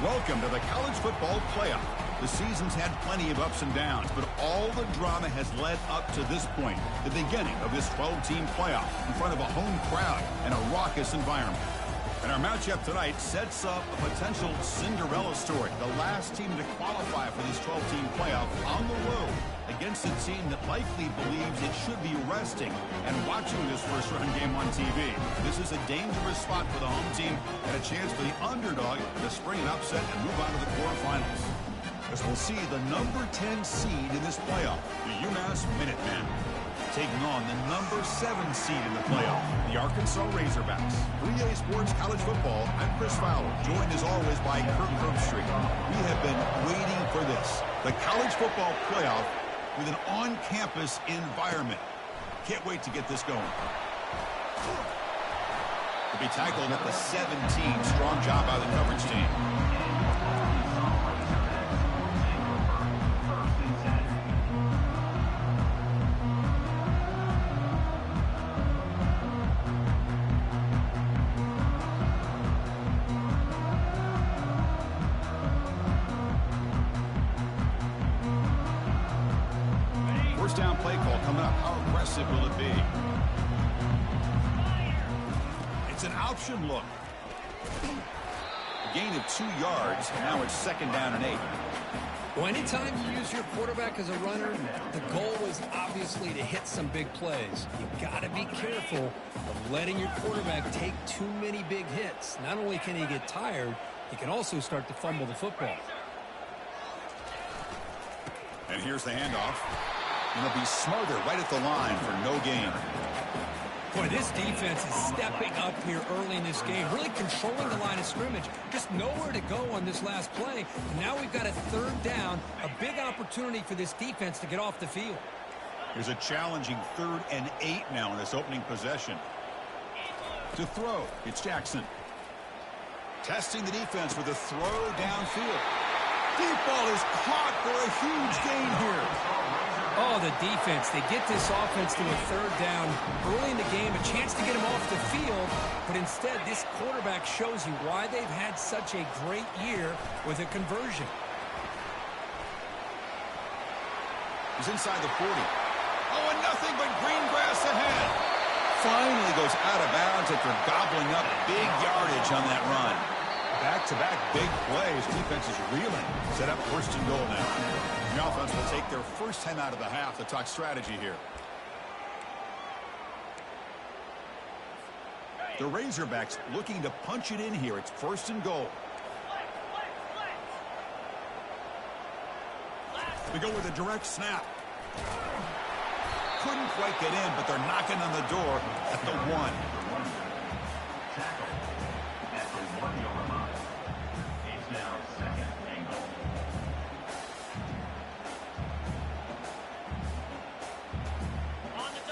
Welcome to the college football playoff. The season's had plenty of ups and downs, but all the drama has led up to this point, the beginning of this 12-team playoff in front of a home crowd and a raucous environment. And our matchup tonight sets up a potential Cinderella story, the last team to qualify for this 12-team playoff on the road against a team that likely believes it should be resting and watching this first-round game on TV. This is a dangerous spot for the home team and a chance for the underdog to spring an upset and move on to the quarterfinals. As we'll see the number 10 seed in this playoff, the UMass Minutemen, taking on the number 7 seed in the playoff, the Arkansas Razorbacks. 3A Sports College Football, I'm Chris Fowler, joined as always by Kirk Herbstreit. We have been waiting for this, the college football playoff with an on-campus environment. Can't wait to get this going. To be tackled at the 17, strong job by the coverage team. First down play call coming up. How aggressive will it be? It's an option look. A gain of 2 yards. Now it's 2nd down and 8. Well, anytime you use your quarterback as a runner, the goal is obviously to hit some big plays. You got to be careful of letting your quarterback take too many big hits. Not only can he get tired, he can also start to fumble the football. And here's the handoff. And they'll be smarter right at the line for no gain. Boy, this defense is stepping up here early in this game, really controlling the line of scrimmage. Just nowhere to go on this last play. And now we've got a 3rd down, a big opportunity for this defense to get off the field. Here's a challenging 3rd and 8 now in this opening possession. To throw, it's Jackson. Testing the defense with a throw downfield. Deep ball is caught for a huge gain here. Oh, the defense. They get this offense to a 3rd down early in the game, a chance to get him off the field, but instead this quarterback shows you why they've had such a great year with a conversion. He's inside the 40. Oh, and nothing but green grass ahead. Finally goes out of bounds after gobbling up big yardage on that run. Back-to-back big plays. Defense is reeling. Set up 1st and goal now. The offense will take their first time out of the half to talk strategy here. The Razorbacks looking to punch it in here. It's 1st and goal. We go with a direct snap. Couldn't quite get in, but they're knocking on the door at the 1.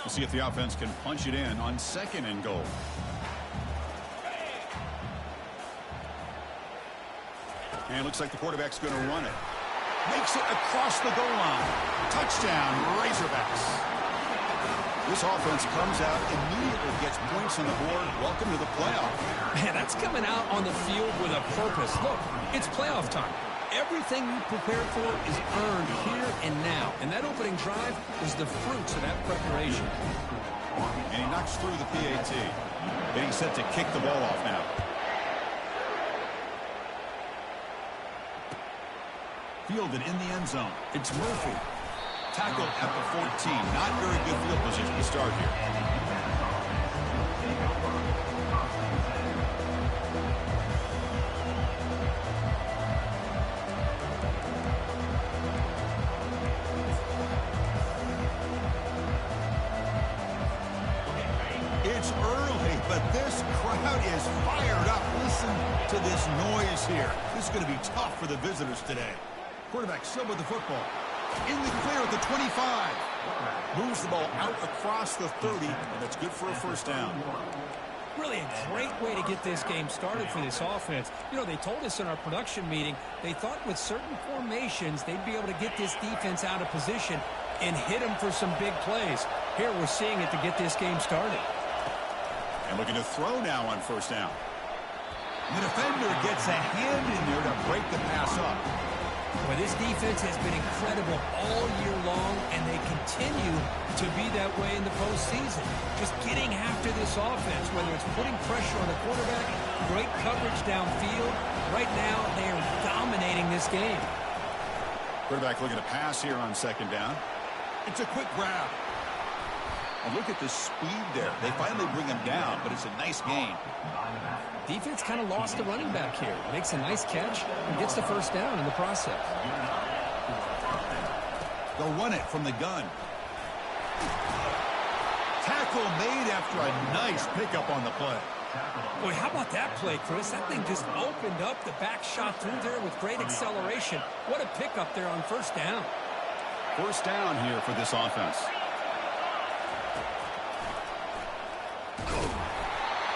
We'll see if the offense can punch it in on 2nd and goal. And it looks like the quarterback's going to run it. Makes it across the goal line. Touchdown, Razorbacks. This offense comes out, immediately gets points on the board. Welcome to the playoff. Man, that's coming out on the field with a purpose. Look, it's playoff time. Everything you prepare for is earned here and now. And that opening drive was the fruits of that preparation. And he knocks through the PAT. Getting set to kick the ball off now. Fielded in the end zone. It's Murphy. Tackled at the 14. Not very good field position to start here. It's early, but this crowd is fired up. Listen to this noise here. This is going to be tough for the visitors today. Quarterback still with the football. In the clear at the 25. Moves the ball out across the 30, and that's good for a 1st down. Really a great way to get this game started for this offense. You know, they told us in our production meeting, they thought with certain formations, they'd be able to get this defense out of position and hit them for some big plays. Here we're seeing it to get this game started. And looking to throw now on 1st down. The defender gets a hand in there to break the pass up. Well, this defense has been incredible all year long, and they continue to be that way in the postseason. Just getting after this offense, whether it's putting pressure on the quarterback, great coverage downfield. Right now, they are dominating this game. Quarterback looking to pass here on second down. It's a quick grab. And look at the speed there. They finally bring him down, but it's a nice gain. Defense kind of lost the running back here. Makes a nice catch and gets the first down in the process. They'll run it from the gun. Tackle made after a nice pickup on the play. Boy, how about that play, Chris? That thing just opened up. The back shot through there with great acceleration. What a pickup there on first down. First down here for this offense.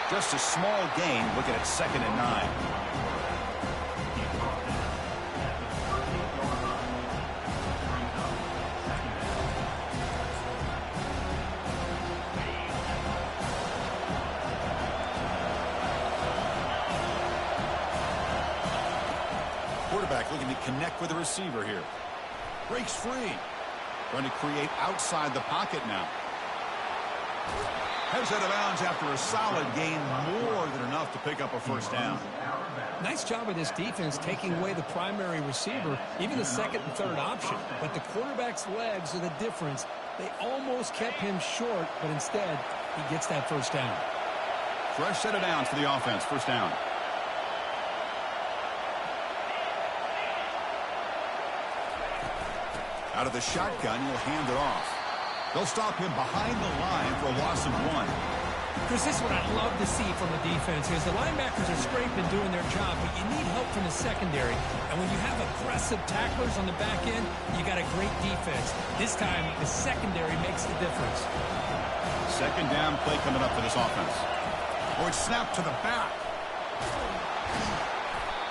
Just a small gain, looking at 2nd and 9. Quarterback looking to connect with the receiver here. Breaks free. Trying to create outside the pocket now. Heads out of bounds after a solid gain, more than enough to pick up a first down. Nice job of this defense taking away the primary receiver, even the second and third option. But the quarterback's legs are the difference. They almost kept him short, but instead, he gets that first down. Fresh set of downs for the offense. First down. Out of the shotgun, he'll hand it off. They'll stop him behind the line for a loss of 1. Chris, this is what I love to see from the defense is the linebackers are scraping doing their job, but you need help from the secondary. And when you have aggressive tacklers on the back end, you got a great defense. This time, the secondary makes the difference. Second down play coming up for this offense. Oh, it's snapped to the back.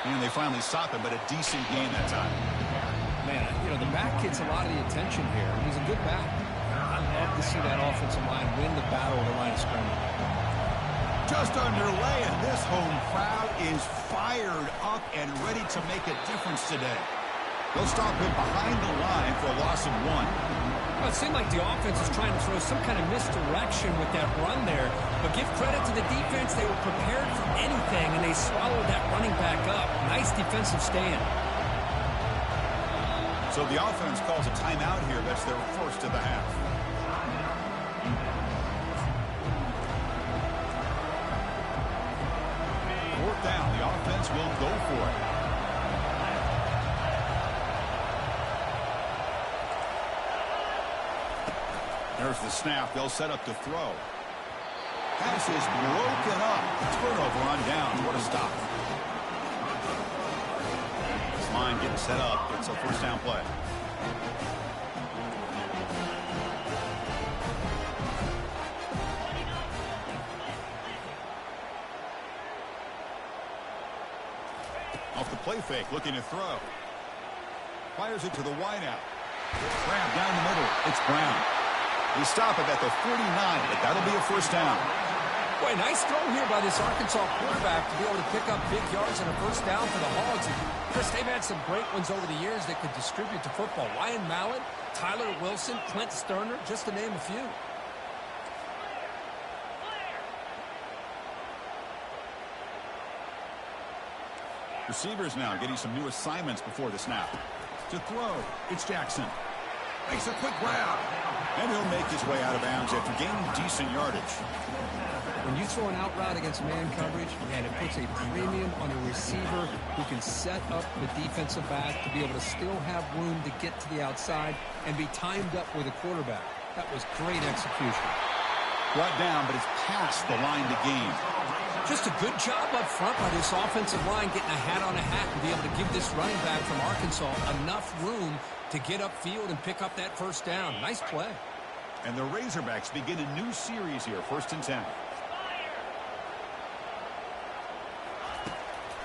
And they finally stop him, but a decent gain that time. Man, you know, the back gets a lot of the attention here. He's a good back. I love to see that offensive line win the battle of the line of scrimmage. Just underway, and this home crowd is fired up and ready to make a difference today. They'll stop him behind the line for a loss of 1. Well, it seemed like the offense is trying to throw some kind of misdirection with that run there. But give credit to the defense. They were prepared for anything, and they swallowed that running back up. Nice defensive stand. So the offense calls a timeout here. That's their first of the half. Fourth down. The offense will go for it. There's the snap. They'll set up to throw. Pass is broken up. Turnover on downs. What a stop. This line getting set up. It's a first down play. Off the play fake, looking to throw. Fires it to the wideout. Grab down the middle. It's Brown. We stop it at the 49, but that'll be a first down. Boy, nice throw here by this Arkansas quarterback to be able to pick up big yards and a first down for the Hogs. And Chris, they've had some great ones over the years that could distribute the football. Ryan Mallett, Tyler Wilson, Clint Sterner, just to name a few. Receivers now getting some new assignments before the snap. To throw, it's Jackson. Makes a quick grab. And he'll make his way out of bounds after gaining decent yardage. When you throw an out route against man coverage, man, it puts a premium on a receiver who can set up the defensive back to be able to still have room to get to the outside and be timed up with a quarterback. That was great execution. Brought down, but it's past the line to gain. Just a good job up front by this offensive line, getting a hat on a hat and be able to give this running back from Arkansas enough room to get upfield and pick up that first down. Nice play. And the Razorbacks begin a new series here, 1st and 10.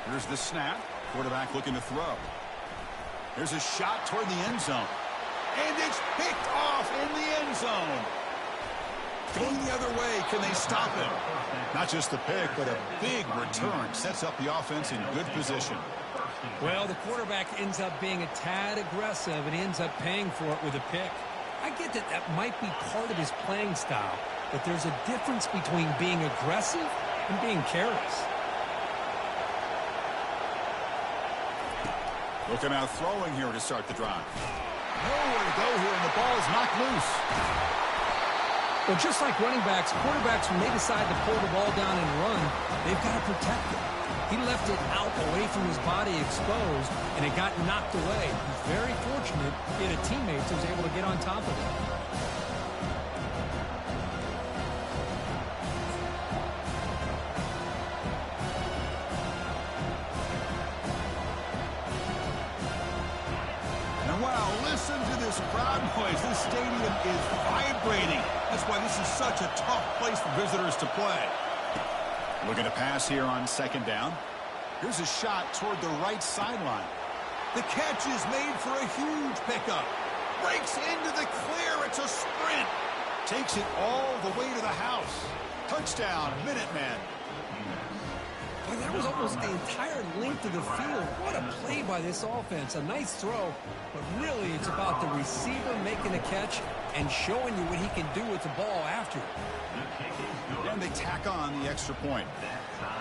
Here's the snap. Quarterback looking to throw. There's a shot toward the end zone. And it's picked off in the end zone. Going the other way. Can they stop him? Not just the pick, but a big return. Sets up the offense in good position. Well, the quarterback ends up being a tad aggressive, and he ends up paying for it with a pick. I get that that might be part of his playing style, but there's a difference between being aggressive and being careless. Looking out throwing here to start the drive. Nowhere to go here, and the ball is knocked loose. Well, just like running backs, quarterbacks, when they decide to pull the ball down and run, they've got to protect it. He left it out away from his body exposed, and it got knocked away. He's very fortunate he had a teammate who was able to get on top of it. And wow, listen to this crowd noise. This stadium is vibrating. That's why this is such a tough place for visitors to play. Looking to pass here on second down. Here's a shot toward the right sideline. The catch is made for a huge pickup. Breaks into the clear. It's a sprint. Takes it all the way to the house. Touchdown, Minutemen. Well, that was almost the entire length of the field. What a play by this offense. A nice throw, but really it's about the receiver making a catch and showing you what he can do with the ball after it. And they tack on the extra point.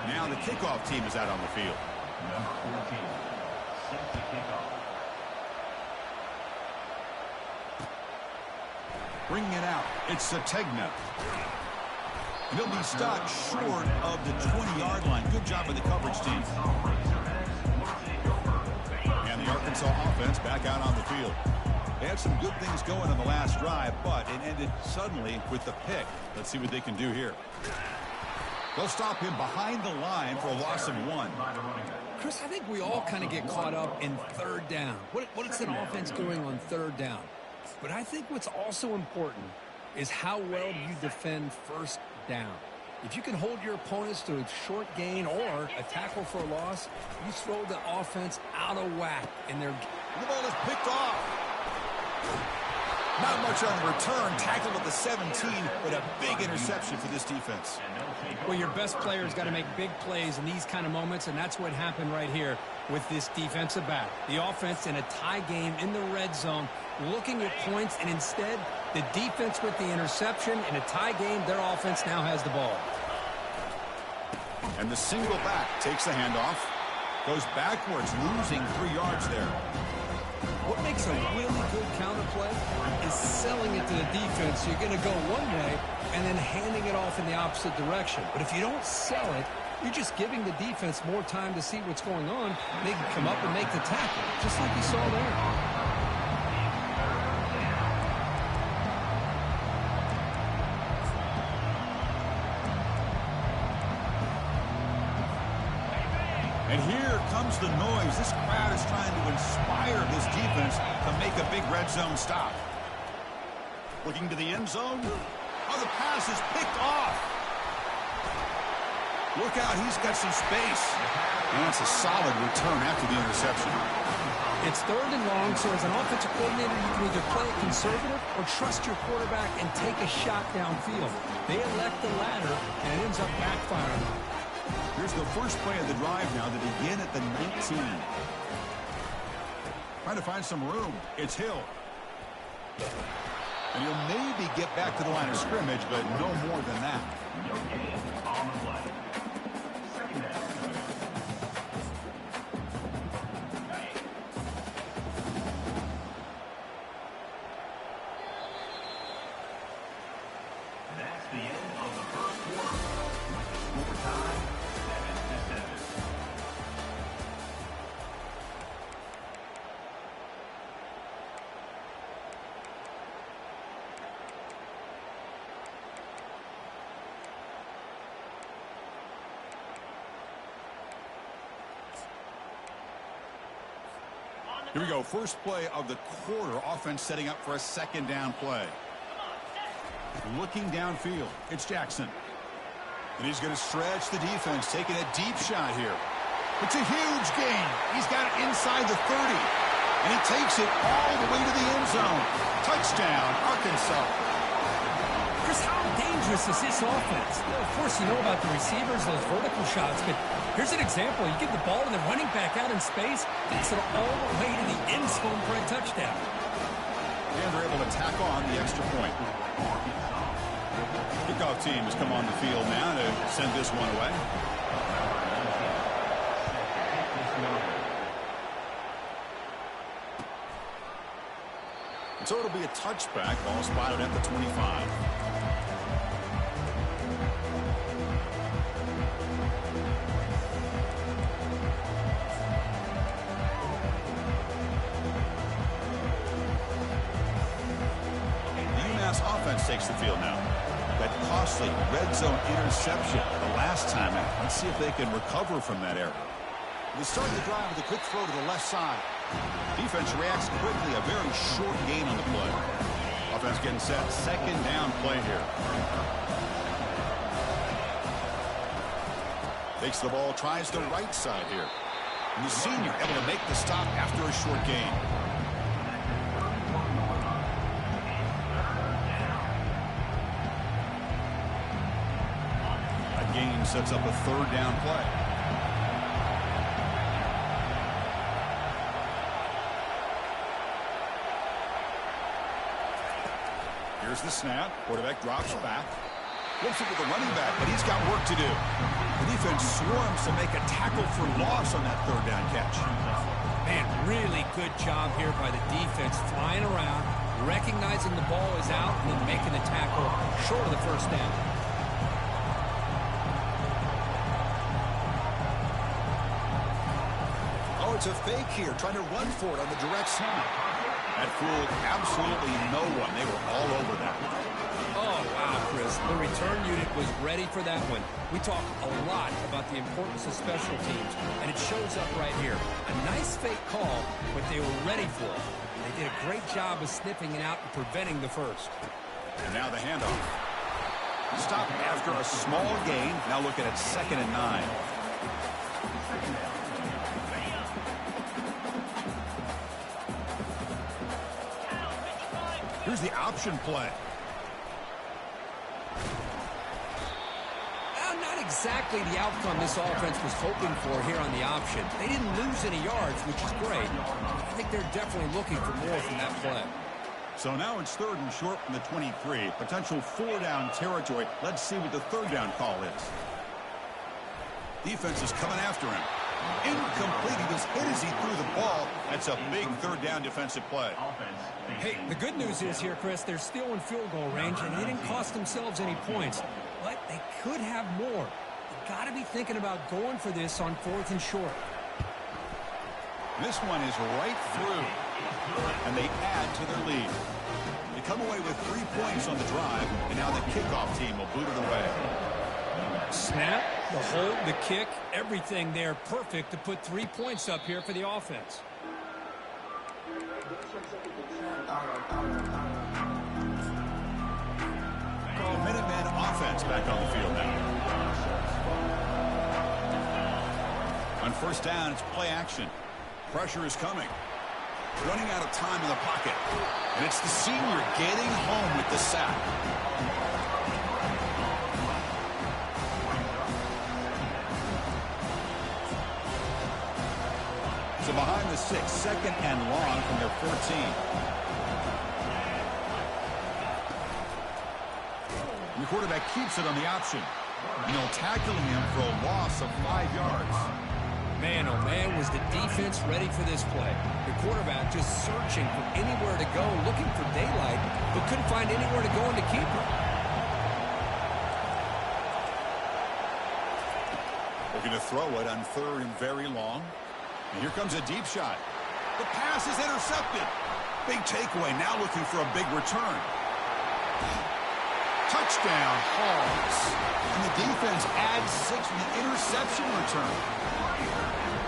Now the kickoff team is out on the field. Number 14, set to kickoff. Bringing it out, it's Sategna. And he'll be stopped short of the 20-yard line. Good job by the coverage team. And the Arkansas offense back out on the field. They had some good things going on the last drive, but it ended suddenly with the pick. Let's see what they can do here. They'll stop him behind the line for a loss of 1. Chris, I think we all kind of get caught up in third down. What is an offense doing on third down? But I think what's also important is how well you defend first down. If you can hold your opponents to a short gain or a tackle for a loss, you throw the offense out of whack. And the ball is picked off. Not much on the return. Tackled at the 17, but a big interception for this defense. Well, your best player's got to make big plays in these kind of moments, and that's what happened right here with this defensive back. The offense in a tie game in the red zone, looking at points, and instead, the defense with the interception. In a tie game, their offense now has the ball. And the single back takes the handoff. Goes backwards, losing 3 yards there. What makes a really good counter play is selling it to the defense. You're going to go one way and then handing it off in the opposite direction. But if you don't sell it, you're just giving the defense more time to see what's going on. They can come up and make the tackle, just like you saw there. And here comes the noise. This crowd is trying to inspire this defense to make a big red zone stop. Looking to the end zone. Oh, the pass is picked off. Look out, he's got some space. And that's a solid return after the interception. It's third and long, so as an offensive coordinator, you can either play it conservative or trust your quarterback and take a shot downfield. They elect the latter, and it ends up backfiring. Here's the first play of the drive now to begin at the 19. Trying to find some room. It's Hill. And he'll maybe get back to the line of scrimmage, but no more than that. No gain on the play. Second down. That's the end of the first quarter. Overtime, 7-7. Here we go. First play of the quarter. Offense setting up for a second down play. Looking downfield. It's Jackson. And he's going to stretch the defense, taking a deep shot here. It's a huge gain. He's got it inside the 30. And he takes it all the way to the end zone. Touchdown, Arkansas. Chris, how dangerous is this offense? Of course, you know about the receivers, those vertical shots, but here's an example. You give the ball to the running back out in space, gets it all the way to the end zone for a touchdown. And they're able to tack on the extra point. Kickoff team has come on the field now to send this one away. And so it'll be a touchback, ball spotted at the 25. Offense takes the field now. That costly red zone interception the last time out. Let's see if they can recover from that error. They start the drive with a quick throw to the left side. Defense reacts quickly. A very short gain on the play. Offense getting set. Second down play here. Takes the ball, tries the right side here. And the senior able to make the stop after a short gain. Gain sets up a third down play. Here's the snap. Quarterback drops back. Looks it with the running back, but he's got work to do. The defense swarms to make a tackle for loss on that third down catch. Man, really good job here by the defense, flying around, recognizing the ball is out, and then making the tackle short of the first down. It's a fake here, trying to run for it on the direct snap. That fooled absolutely no one. They were all over that. Oh, wow, Chris. The return unit was ready for that one. We talk a lot about the importance of special teams, and it shows up right here. A nice fake call, but they were ready for it. They did a great job of sniffing it out and preventing the first. And now the handoff. Stop after a small gain. Now looking at 2nd and 9. Here's the option play. Not exactly the outcome this offense was hoping for here on the option. They didn't lose any yards, which is great. I think they're definitely looking for more from that play. So now it's 3rd and short from the 23. Potential 4-down territory. Let's see what the 3rd down call is. Defense is coming after him. Incomplete. He was hit as he threw the ball. That's a big 3rd down defensive play. Hey, the good news is here, Chris, they're still in field goal range, and they didn't cost themselves any points. But they could have more. They've got to be thinking about going for this on 4th and short. This one is right through, and they add to their lead. They come away with 3 points on the drive, and now the kickoff team will boot it away. Snap, the hold, the kick, everything there perfect to put 3 points up here for the offense. Minuteman offense back on the field now. On 1st down, it's play action. Pressure is coming. Running out of time in the pocket. And it's the senior getting home with the sack. So behind the 6, 2nd and long from their 14. And the quarterback keeps it on the option. Tackling him for a loss of 5 yards. Man, oh man, was the defense ready for this play. The quarterback just searching for anywhere to go, looking for daylight, but couldn't find anywhere to go in the keeper. Looking to throw it on 3rd and very long. And here comes a deep shot. The pass is intercepted. Big takeaway, now looking for a big return. Touchdown, Hogs. And the defense adds 6 with the interception return.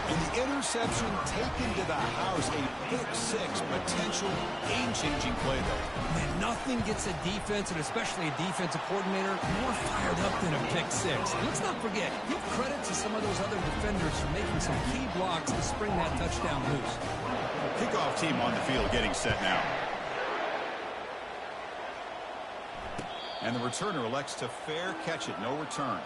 And the interception taken to the house, a pick-6 potential game-changing play, though. Man, nothing gets a defense, and especially a defensive coordinator, more fired up than a pick-6. And let's not forget, give credit to some of those other defenders for making some key blocks to spring that touchdown loose. Kickoff team on the field getting set now. And the returner elects to fair catch it. No return.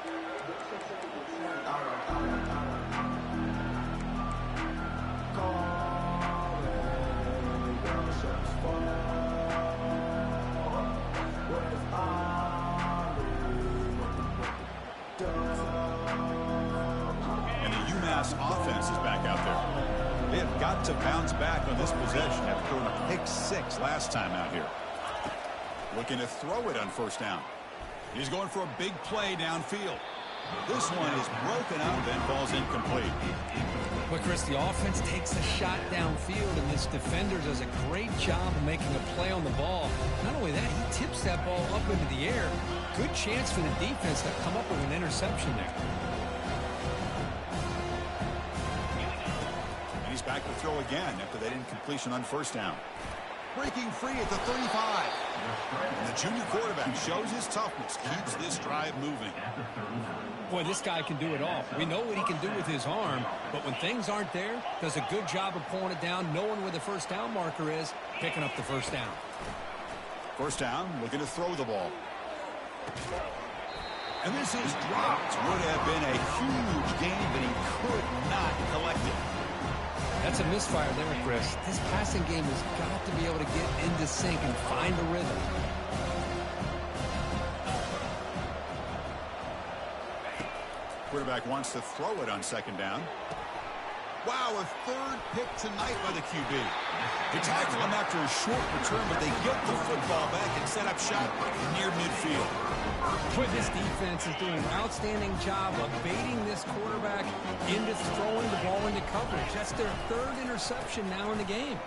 And the UMass offense is back out there. They have got to bounce back on this possession after throwing a pick 6 last time out here. Looking to throw it on first down. He's going for a big play downfield. This one is broken up and falls incomplete. But Chris, the offense takes a shot downfield, and this defender does a great job of making a play on the ball. Not only that, he tips that ball up into the air. Good chance for the defense to come up with an interception there. And he's back to throw again after that incompletion on first down. Breaking free at the 35. And the junior quarterback shows his toughness, keeps this drive moving. Boy, this guy can do it all. We know what he can do with his arm, but when things aren't there, does a good job of pulling it down, knowing where the first down marker is, picking up the first down. First down, looking to throw the ball. And this is dropped. Would have been a huge gain, but he could not collect it. That's a misfire there, Chris. This passing game has got to be able to get into sync and find a rhythm. Quarterback wants to throw it on second down. Wow, a third pick tonight by the QB. They tackle him after a short return, but they get the football back and set up shop near midfield. Boy, this defense is doing an outstanding job of baiting this quarterback into throwing the ball into coverage. That's their third interception now in the game.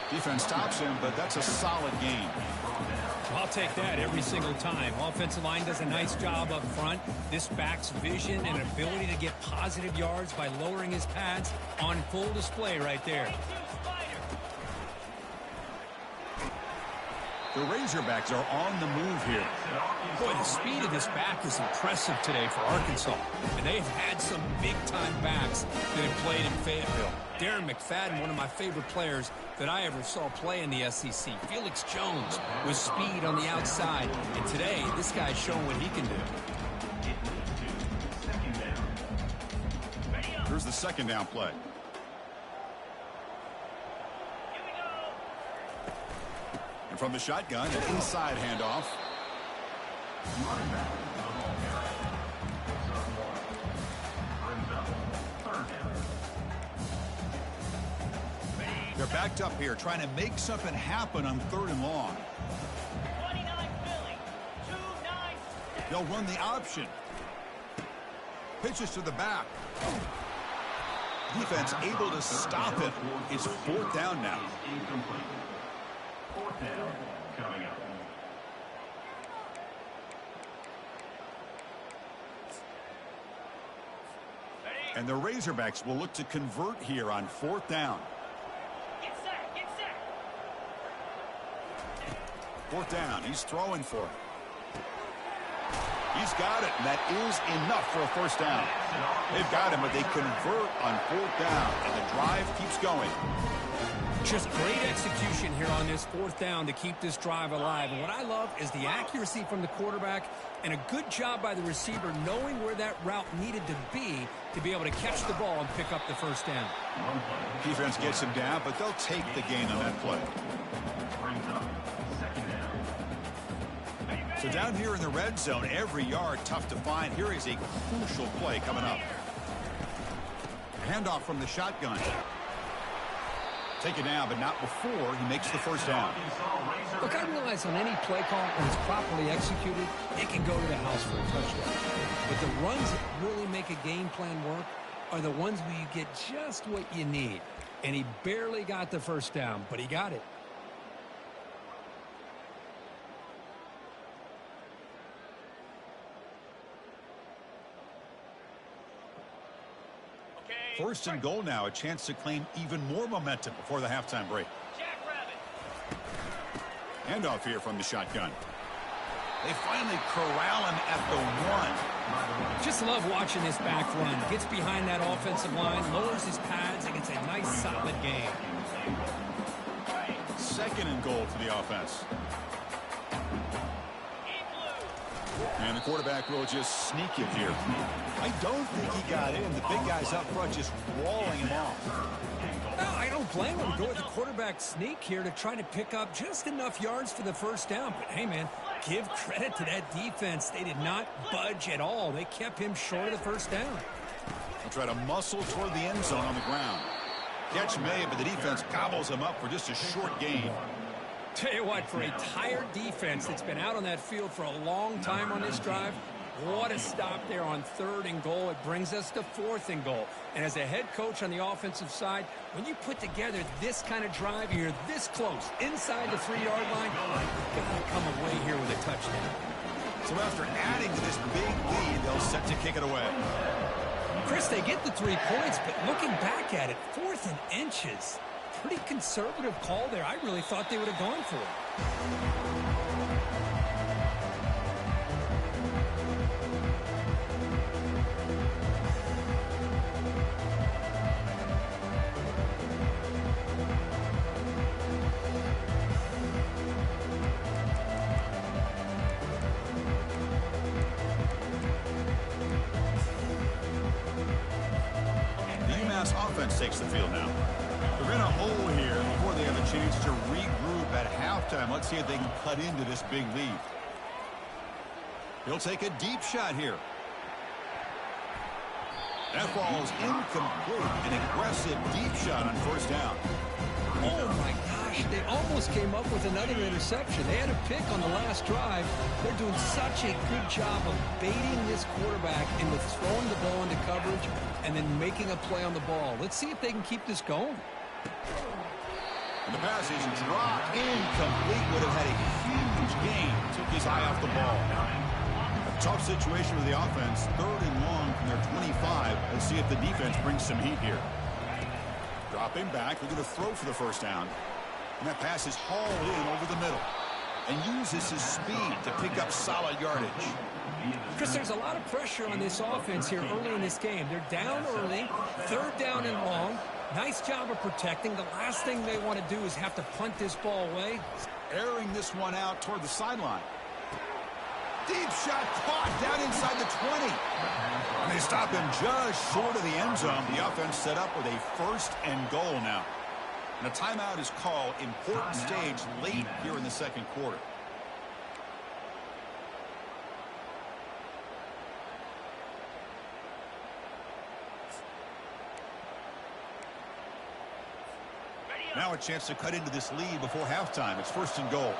Defense stops him, but that's a solid gain. I'll take that every single time. Offensive line does a nice job up front. This back's vision and ability to get positive yards by lowering his pads on full display right there. The Razorbacks are on the move here. Boy, the speed of this back is impressive today for Arkansas. And they've had some big-time backs that have played in Fayetteville. Darren McFadden, one of my favorite players that I ever saw play in the SEC. Felix Jones with speed on the outside. And today, this guy's showing what he can do. Here's the second down play. And from the shotgun, an inside handoff. They're backed up here, trying to make something happen on third and long. They'll run the option. Pitches to the back. Defense able to stop it. It's fourth down now. Fourth down coming up. And the Razorbacks will look to convert here on fourth down. Get set, get set. Fourth down, he's throwing for it. He's got it, and that is enough for a first down. They've got him, but they convert on fourth down, and the drive keeps going. Just great execution here on this fourth down to keep this drive alive. And what I love is the accuracy from the quarterback and a good job by the receiver knowing where that route needed to be able to catch the ball and pick up the first down. Defense gets him down, but they'll take the gain on that play. So down here in the red zone, every yard tough to find. Here is a crucial play coming up. Handoff from the shotgun. Take it down, but not before he makes the first down. Look, I realize on any play call, when it's properly executed, it can go to the house for a touchdown. But the runs that really make a game plan work are the ones where you get just what you need. And he barely got the first down, but he got it. First and goal now, a chance to claim even more momentum before the halftime break. Handoff here from the shotgun. They finally corral him at the one. Just love watching this back run. Gets behind that offensive line, lowers his pads, and gets a nice solid gain. second and goal for the offense. And the quarterback will just sneak it here. I don't think he got in. The big guys up front just walling him off. Well, I don't blame him. Go with the quarterback sneak here to try to pick up just enough yards for the first down. But, hey, man, give credit to that defense. They did not budge at all. They kept him short of the first down. He'll try to muscle toward the end zone on the ground. Catch made, but the defense gobbles him up for just a short gain. Tell you what, for a tired defense that's been out on that field for a long time on this drive, what a stop there on 3rd and goal. It brings us to 4th and goal. And as a head coach on the offensive side, when you put together this kind of drive, you're this close, inside the 3-yard line, you've got to come away here with a touchdown. So after adding to this big lead, they'll set to kick it away. Chris, they get the 3 points, but looking back at it, 4th and inches. Pretty conservative call there. I really thought they would have gone for it. The UMass offense takes the field now. They're in a hole here before they have a chance to regroup at halftime. Let's see if they can cut into this big lead. He'll take a deep shot here. That ball is incomplete. An aggressive deep shot on first down. Oh, my gosh. They almost came up with another interception. They had a pick on the last drive. They're doing such a good job of baiting this quarterback into throwing the ball into coverage and then making a play on the ball. Let's see if they can keep this going. And the pass is dropped. Incomplete. Would have had a huge gain. Took his eye off the ball. A tough situation with the offense. 3rd and long from their 25. Let's see if the defense brings some heat here. Dropping back. They're going to throw for the first down. And that pass is hauled in over the middle. And uses his speed to pick up solid yardage. Chris, there's a lot of pressure on this offense here early in this game. They're down early. 3rd down and long. Nice job of protecting. The last thing they want to do is have to punt this ball away. Airing this one out toward the sideline. Deep shot caught down inside the 20. And they stop him just short of the end zone. The offense set up with a 1st and goal now. And a timeout is called. Important stage late here in the 2nd quarter. Now a chance to cut into this lead before halftime. It's 1st and goal.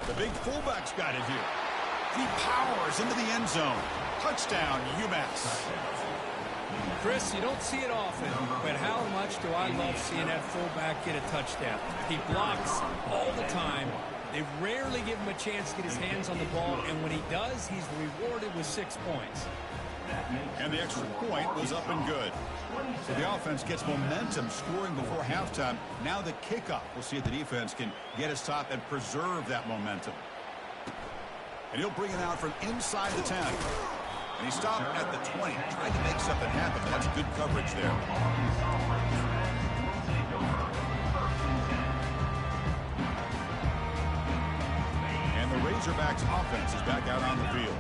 The big fullback's got it here. He powers into the end zone. Touchdown, UMass. Chris, you don't see it often, but how much do I love seeing that fullback get a touchdown. He blocks all the time. They rarely give him a chance to get his hands on the ball, and when he does, he's rewarded with 6 points. And the extra point was up and good. So the offense gets momentum scoring before halftime. Now the kickoff. We'll see if the defense can get a stop and preserve that momentum. And he'll bring it out from inside the 10. And he stopped at the 20. Tried to make something happen. That's good coverage there. And the Razorbacks offense is back out on the field.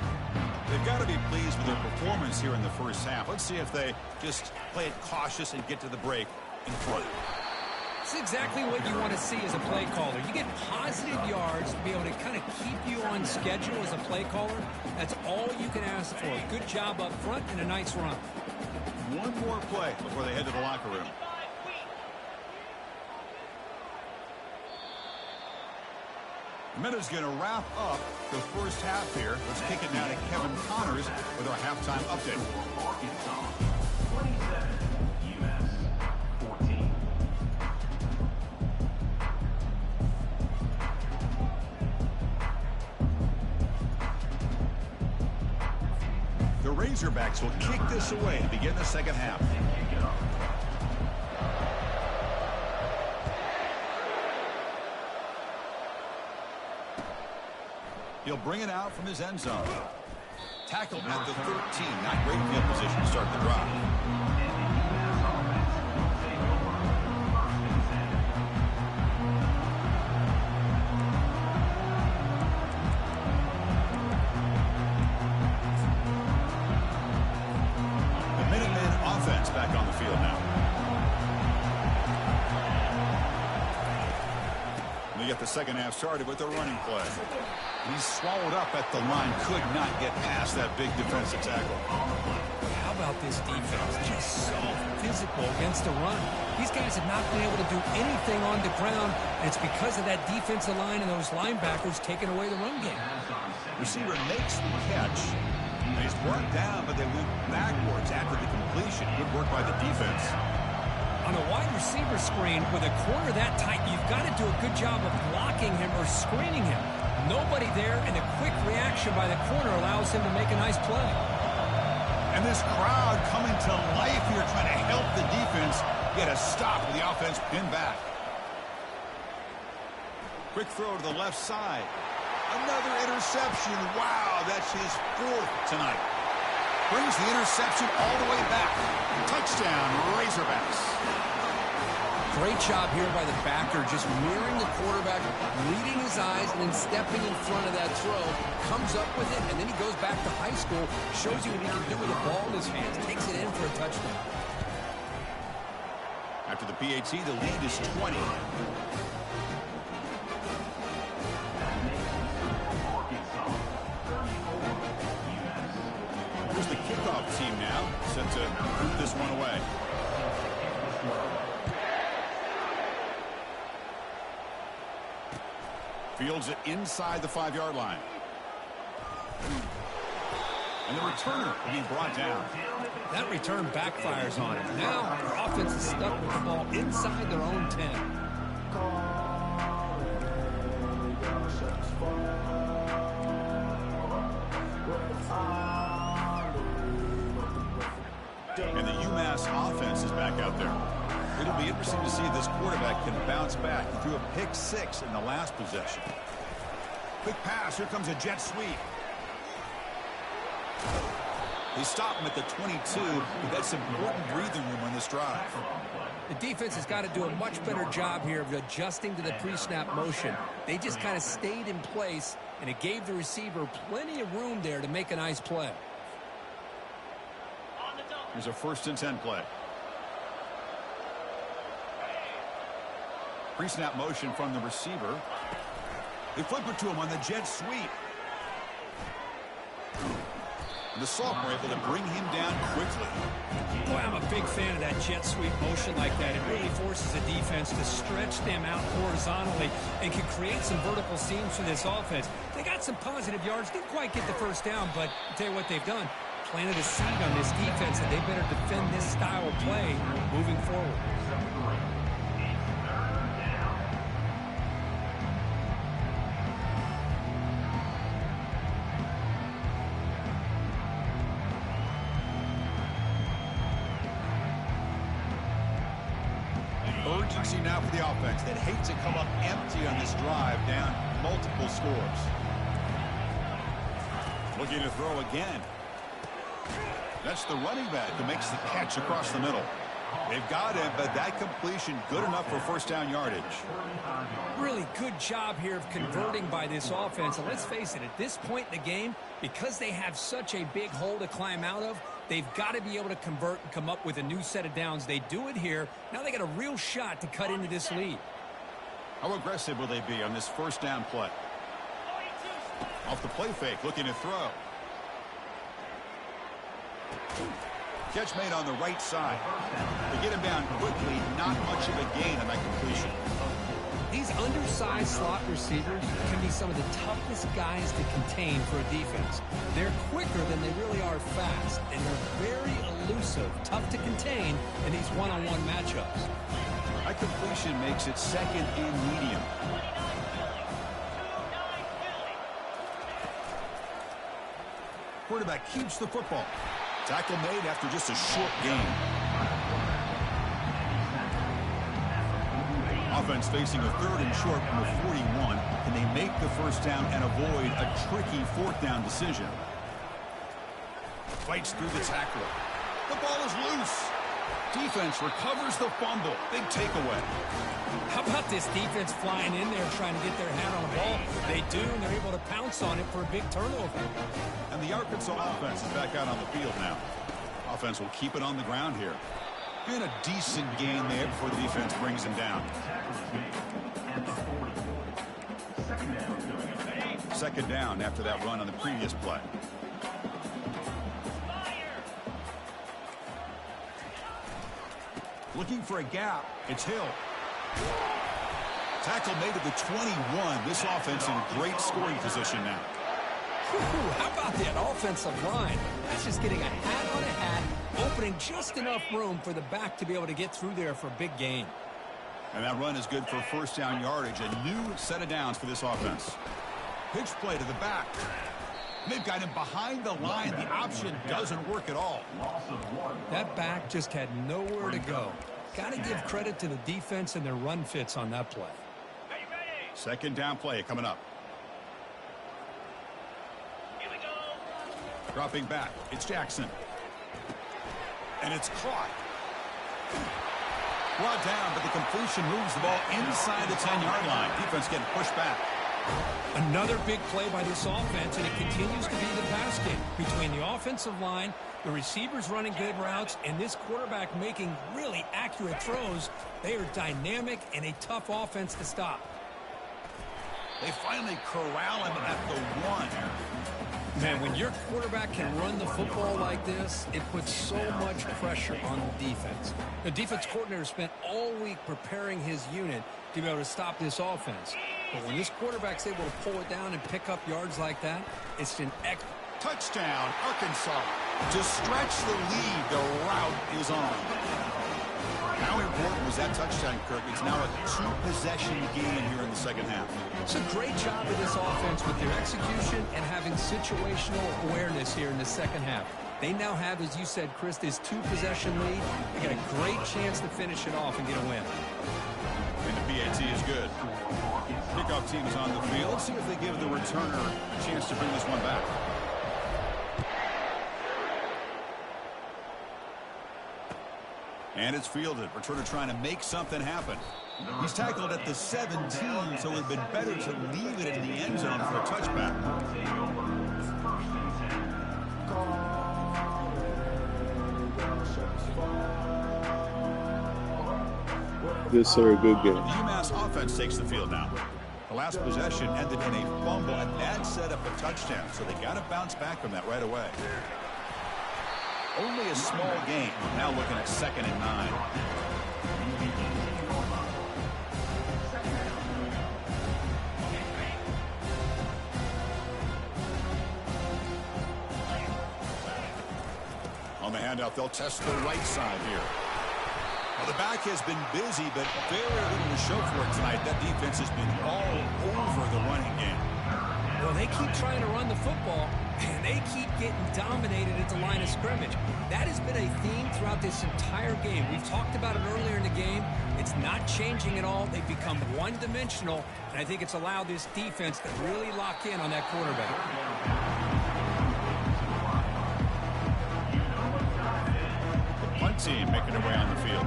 They've got to be pleased with their performance here in the first half. Let's see if they just play it cautious and get to the break in front. It's exactly what you want to see as a play caller. You get positive yards to be able to kind of keep you on schedule as a play caller. That's all you can ask for. Good job up front and a nice run. One more play before they head to the locker room. The minute's going to wrap up the first half here. Let's kick it now to Kevin Connors with our halftime update. 27, UMass 14. The Razorbacks will kick this away to begin the second half. He'll bring it out from his end zone. Tackled at the 13. Not great field position to start the drive. get the second half started with a running play. He's swallowed up at the line. Could not get past that big defensive tackle. How about this defense? Just so physical against the run. These guys have not been able to do anything on the ground, and it's because of that defensive line and those linebackers taking away the run game. Receiver makes the catch. And he's brought down, but they went backwards after the completion. Good work by the defense. On a wide receiver screen with a corner that tight, you've got to do a good job of blocking him or screening him. Nobody there, and a quick reaction by the corner allows him to make a nice play. And this crowd coming to life here, trying to help the defense get a stop with the offense pinned back. Quick throw to the left side. Another interception. Wow, that's his 4th tonight. Brings the interception all the way back. Touchdown, Razorbacks. Great job here by the backer, just mirroring the quarterback, reading his eyes, and then stepping in front of that throw. Comes up with it, and then he goes back to high school, shows you what he can do with the ball in his hands, takes it in for a touchdown. After the PAT, the lead is 20. Here's the kickoff team now, set to boot this one away. Fields it inside the 5-yard line. And the returner being brought down. That return backfires on him. Now their offense is stuck with the ball inside their own 10. And the UMass offense is back out there. It'll be interesting to see if this quarterback can bounce back. He threw a pick-6 in the last possession. Quick pass. Here comes a jet sweep. They stop him at the 22. But that's important breathing room on this drive. The defense has got to do a much better job here of adjusting to the pre-snap motion. They just kind of stayed in place, and it gave the receiver plenty of room there to make a nice play. Here's a 1st and 10 play. Pre-snap motion from the receiver. They flip it to him on the jet sweep. And the sophomore able to bring him down quickly. Boy, I'm a big fan of that jet sweep motion like that. It really forces the defense to stretch them out horizontally and can create some vertical seams for this offense. They got some positive yards. Didn't quite get the first down, but I'll tell you what they've done. Planted a seed on this defense, and they better defend this style of play moving forward. Urgency now for the offense that hates to come up empty on this drive, down multiple scores. Looking to throw again. That's the running back who makes the catch across the middle. They've got him, but that completion good enough for 1st down yardage. Really good job here of converting by this offense. And let's face it, at this point in the game, because they have such a big hole to climb out of, they've got to be able to convert and come up with a new set of downs. They do it here. Now they got a real shot to cut into this lead. How aggressive will they be on this 1st down play? Off the play fake, looking to throw. Catch made on the right side. They get him down quickly. Not much of a gain on that completion. These undersized slot receivers can be some of the toughest guys to contain for a defense. They're quicker than they really are fast, and they're very elusive, tough to contain in these one-on-one matchups. That completion makes it 2nd and medium. Quarterback keeps the football. Tackle made after just a short gain. Offense facing a 3rd and short from the 41. Can they make the 1st down and avoid a tricky 4th down decision? Fights through the tackler. The ball is loose. Defense recovers the fumble. Big takeaway. How about this defense flying in there trying to get their hand on the ball? They do, and they're able to pounce on it for a big turnover. And the Arkansas offense is back out on the field now. Offense will keep it on the ground here. And a decent gain there before the defense brings him down. Second down after that run on the previous play. Looking for a gap. It's Hill. Tackle made at the 21. This offense in great scoring position now. How about that offensive line? That's just getting a hat on a hat, opening just enough room for the back to be able to get through there for a big gain. And that run is good for first down yardage. A new set of downs for this offense. Pitch play to the back. They've got him behind the line. The option doesn't work at all. That back just had nowhere to go. Got to give credit to the defense and their run fits on that play. Second down play coming up. Dropping back. It's Jackson. And it's caught. Brought down, but the completion moves the ball inside the 10-yard line. Defense getting pushed back. Another big play by this offense, and it continues to be the pass game between the offensive line, the receivers running good routes, and this quarterback making really accurate throws. They are dynamic and a tough offense to stop. They finally corral him at the 1. Man, when your quarterback can run the football like this, it puts so much pressure on the defense. The defense coordinator spent all week preparing his unit to be able to stop this offense. But when this quarterback's able to pull it down and pick up yards like that, it's an touchdown, Arkansas. To stretch the lead, the route is on. How important was that touchdown, Kirk? It's now a 2-possession game here in the second half. It's a great job of this offense with their execution and having situational awareness here in the second half. They now have, as you said, Chris, this 2-possession lead. They got a great chance to finish it off and get a win. And the PAT is good. Kickoff team is on the field. Let's see if they give the returner a chance to bring this one back. And it's fielded. Returner trying to make something happen. He's tackled at the 17, so it would have been better to leave it in the end zone for a touchback. Yes, sir. Good game. The UMass offense takes the field now. The last possession ended in a fumble, and that set up a touchdown, so they got to bounce back from that right away. Only a small gain. Now looking at 2nd and 9. On the handout, they'll test the right side here. Well, the back has been busy, but very little to show for it tonight. That defense has been all over the running game. Well, they keep trying to run the football, and they keep getting dominated at the line of scrimmage. That has been a theme throughout this entire game. We've talked about it earlier in the game. It's not changing at all. They've become one-dimensional, and I think it's allowed this defense to really lock in on that quarterback. The punt team making their way on the field.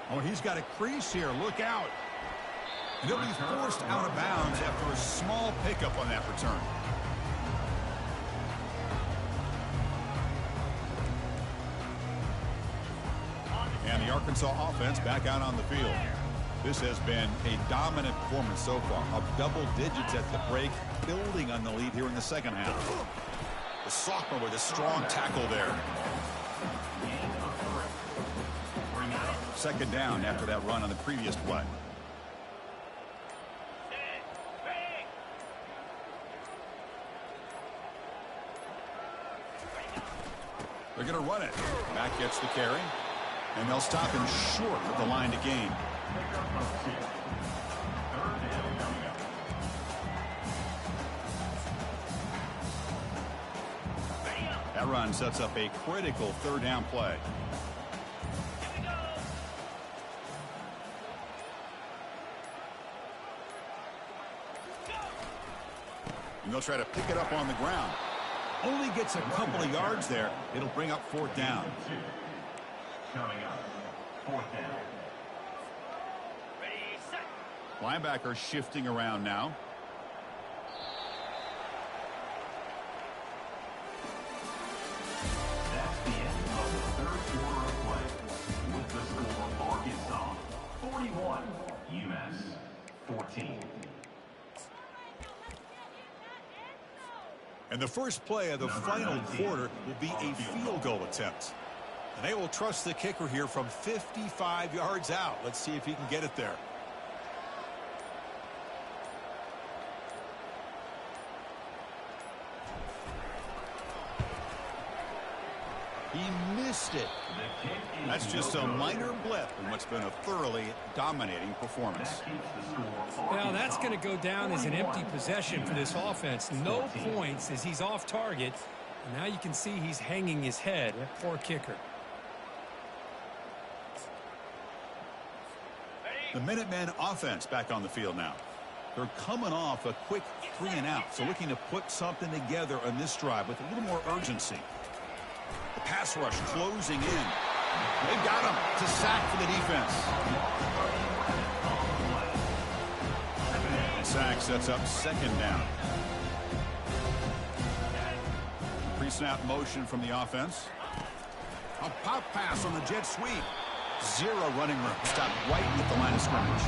Oh, he's got a crease here. Look out. And he'll be forced out of bounds after a small pickup on that return. And the Arkansas offense back out on the field. This has been a dominant performance so far. Up double digits at the break, building on the lead here in the second half. The sophomore with a strong tackle there. Second down after that run on the previous play. They're going to run it. Back gets the carry. And they'll stop him short of the line to gain. That run sets up a critical third down play. And they'll try to pick it up on the ground. Only gets a couple of yards there. It'll bring up 4th down. Coming up, 4th down. Linebacker shifting around now. That's the end of And the first play of the final quarter will be a field goal attempt. And they will trust the kicker here from 55 yards out. Let's see if he can get it there. He missed it. That's just a minor blip in what's been a thoroughly dominating performance. Well, that's going to go down as an empty possession for this offense. No points as he's off target. And now you can see he's hanging his head. Poor kicker. The Minutemen offense back on the field now. They're coming off a quick 3-and-out, so looking to put something together on this drive with a little more urgency. The pass rush closing in. They've got him to sack for the defense. Sack sets up second down. Pre-snap motion from the offense. A pop pass on the jet sweep. Zero running room. Stopped right at the line of scrimmage.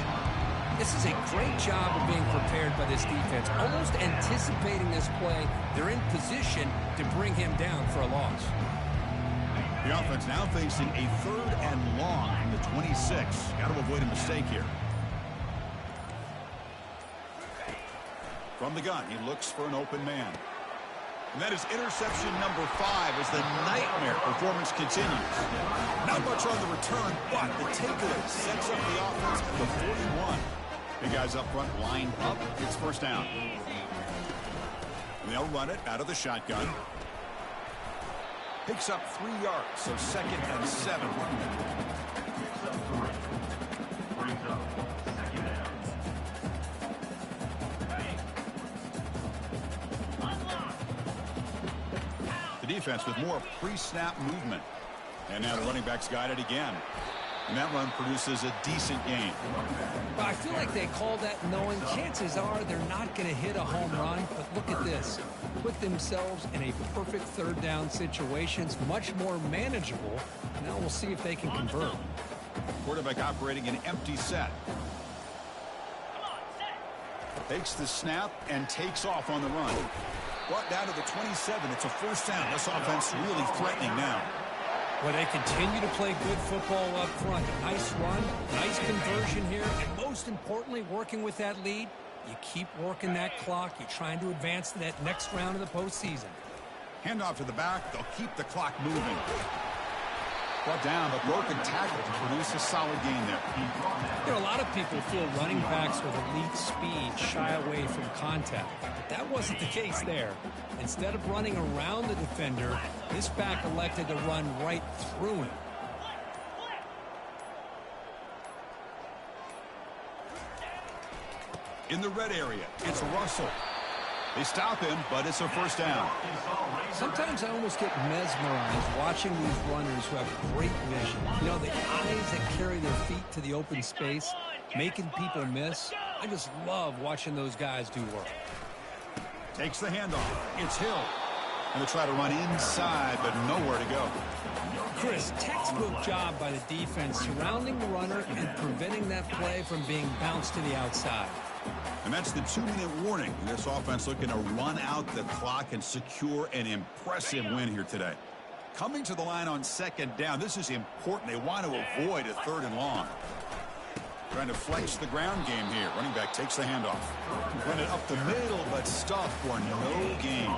This is a great job of being prepared by this defense. Almost anticipating this play. They're in position to bring him down for a loss. The offense now facing a 3rd and long from the 26. Got to avoid a mistake here. From the gun, he looks for an open man. And that is interception number 5 as the nightmare performance continues. Not much on the return, but the takeaway sets up the offense at the 41. The guys up front lined up. It's first down. And they'll run it out of the shotgun. Picks up 3 yards, so 2nd and 7. The defense with more pre-snap movement. And now the running back's got it again. And that run produces a decent gain. Well, I feel like they call that knowing chances are they're not going to hit a home run. But look at this. Put themselves in a perfect 3rd down situations, much more manageable. Now we'll see if they can convert. Quarterback operating an empty set. Takes the snap and takes off on the run. Brought down to the 27. It's a first down. This offense really threatening now. Well, they continue to play good football up front. Nice run, nice conversion here, and most importantly, working with that lead. You keep working that clock. You're trying to advance to that next round of the postseason. Handoff to the back. They'll keep the clock moving. Brought down, but broken tackle to produce a solid gain there. You know, a lot of people feel running backs with elite speed shy away from contact. But that wasn't the case there. Instead of running around the defender, this back elected to run right through him. In the red area, it's Russell. They stop him, but it's a first down. Sometimes I almost get mesmerized watching these runners who have great vision. You know, the eyes that carry their feet to the open space, making people miss. I just love watching those guys do work. Takes the handoff. It's Hill. And they try to run inside, but nowhere to go. Chris, textbook job by the defense surrounding the runner and preventing that play from being bounced to the outside. And that's the 2-minute warning. This offense looking to run out the clock and secure an impressive win here today. Coming to the line on 2nd down, this is important. They want to avoid a 3rd and long. Trying to flex the ground game here. Running back takes the handoff. Run it up the middle, but stuffed for no gain.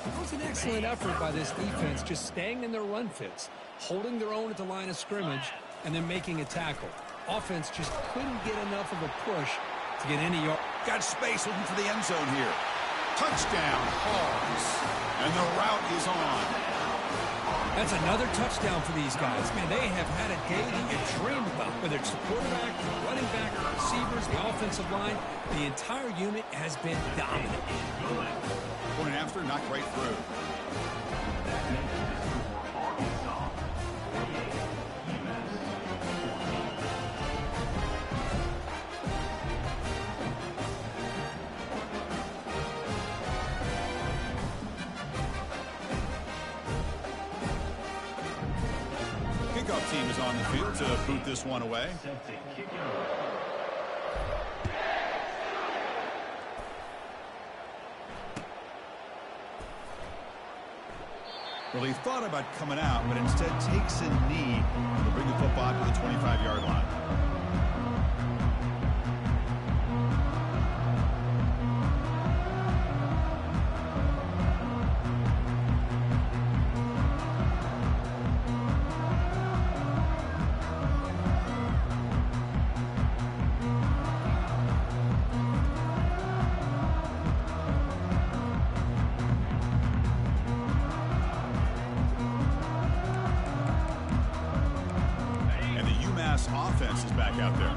It was an excellent effort by this defense, just staying in their run fits, holding their own at the line of scrimmage, and then making a tackle. Offense just couldn't get enough of a push to get any yard. Got space looking for the end zone here. Touchdown, Hogs. And the route is on. That's another touchdown for these guys. Man, they have had a day that you dream about. Whether it's the quarterback, the running back, the receivers, the offensive line, the entire unit has been dominant. Point after, not right through. Kickoff team is on the field to boot this one away. Well, he thought about coming out, but instead takes a knee to bring the football to the 25-yard line. Offense is back out there.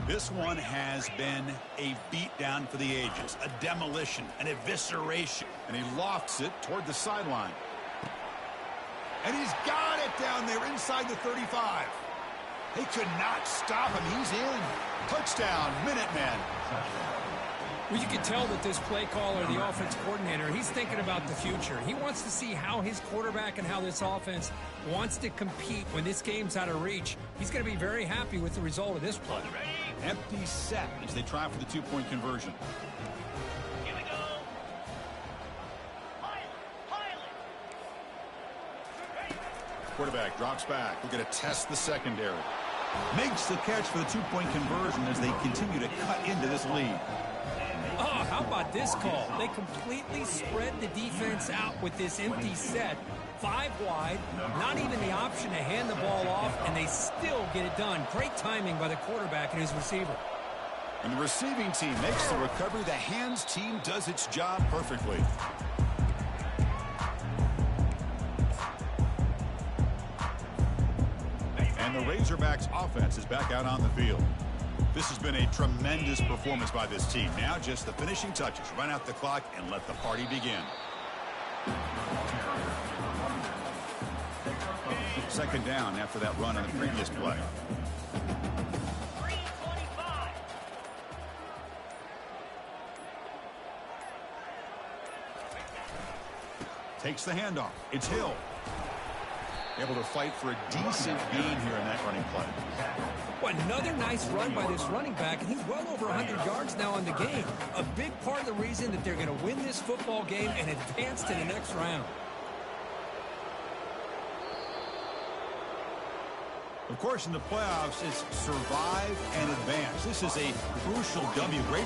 This one has been a beatdown for the ages, a demolition, an evisceration, and he lofts it toward the sideline. And he's got it down there inside the 35. They could not stop him. He's in. Touchdown, Minutemen. Well, you can tell that this play caller, the offense coordinator, he's thinking about the future. He wants to see how his quarterback and how this offense wants to compete when this game's out of reach. He's going to be very happy with the result of this play. Empty set as they try for the two-point conversion. Here we go. Quarterback drops back. We're going to test the secondary. Makes the catch for the two-point conversion as they continue to cut into this lead. Oh, how about this call? They completely spread the defense out with this empty set. 5 wide, not even the option to hand the ball off, and they still get it done. Great timing by the quarterback and his receiver. And the receiving team makes the recovery. The hands team does its job perfectly. And the Razorbacks offense is back out on the field. This has been a tremendous performance by this team. Now just the finishing touches. Run out the clock and let the party begin. Second down after that run on the previous play. Takes the handoff. It's Hill. Able to fight for a decent gain here in that running play. Well, another nice run by this running back, and he's well over 100 yards now in the game. A big part of the reason that they're going to win this football game and advance to the next round. Of course, in the playoffs, it's survive and advance. This is a crucial W. Great